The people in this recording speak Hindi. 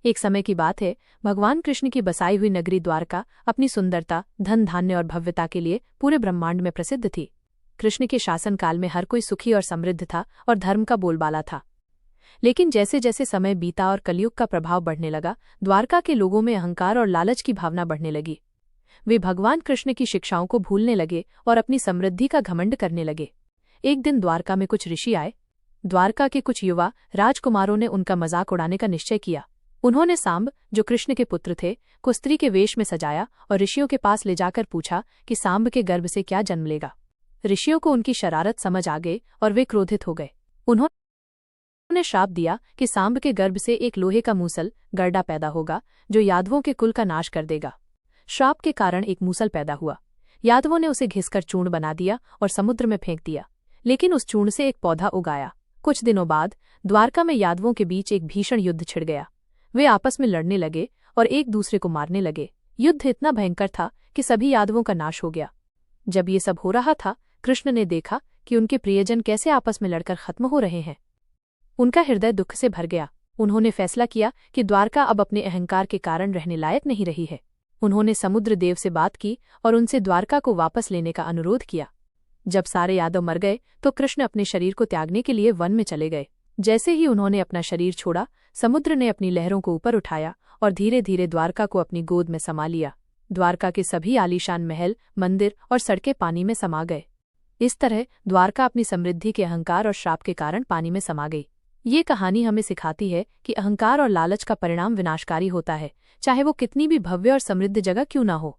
एक समय की बात है, भगवान कृष्ण की बसाई हुई नगरी द्वारका अपनी सुंदरता, धन धान्य और भव्यता के लिए पूरे ब्रह्मांड में प्रसिद्ध थी। कृष्ण के शासनकाल में हर कोई सुखी और समृद्ध था और धर्म का बोलबाला था। लेकिन जैसे जैसे समय बीता और कलयुग का प्रभाव बढ़ने लगा, द्वारका के लोगों में अहंकार और लालच की भावना बढ़ने लगी। वे भगवान कृष्ण की शिक्षाओं को भूलने लगे और अपनी समृद्धि का घमंड करने लगे। एक दिन द्वारका में कुछ ऋषि आए। द्वारका के कुछ युवा राजकुमारों ने उनका मजाक उड़ाने का निश्चय किया। उन्होंने सांब, जो कृष्ण के पुत्र थे, को स्त्री के वेश में सजाया और ऋषियों के पास ले जाकर पूछा कि सांब के गर्भ से क्या जन्म लेगा। ऋषियों को उनकी शरारत समझ आ गई और वे क्रोधित हो गए। उन्होंने श्राप दिया कि सांब के गर्भ से एक लोहे का मूसल गरडा पैदा होगा, जो यादवों के कुल का नाश कर देगा। श्राप के कारण एक मूसल पैदा हुआ। यादवों ने उसे घिसकर चूर्ण बना दिया और समुद्र में फेंक दिया, लेकिन उस चूर्ण से एक पौधा उगाया। कुछ दिनों बाद द्वारका में यादवों के बीच एक भीषण युद्ध छिड़ गया। वे आपस में लड़ने लगे और एक दूसरे को मारने लगे। युद्ध इतना भयंकर था कि सभी यादवों का नाश हो गया। जब ये सब हो रहा था, कृष्ण ने देखा कि उनके प्रियजन कैसे आपस में लड़कर खत्म हो रहे हैं। उनका हृदय दुख से भर गया। उन्होंने फैसला किया कि द्वारका अब अपने अहंकार के कारण रहने लायक नहीं रही है। उन्होंने समुद्र देव से बात की और उनसे द्वारका को वापस लेने का अनुरोध किया। जब सारे यादव मर गए तो कृष्ण अपने शरीर को त्यागने के लिए वन में चले गए। जैसे ही उन्होंने अपना शरीर छोड़ा, समुद्र ने अपनी लहरों को ऊपर उठाया और धीरे धीरे द्वारका को अपनी गोद में समा लिया। द्वारका के सभी आलीशान महल, मंदिर और सड़कें पानी में समा गए। इस तरह द्वारका अपनी समृद्धि के अहंकार और श्राप के कारण पानी में समा गई। ये कहानी हमें सिखाती है कि अहंकार और लालच का परिणाम विनाशकारी होता है, चाहे वो कितनी भी भव्य और समृद्ध जगह क्यों न हो।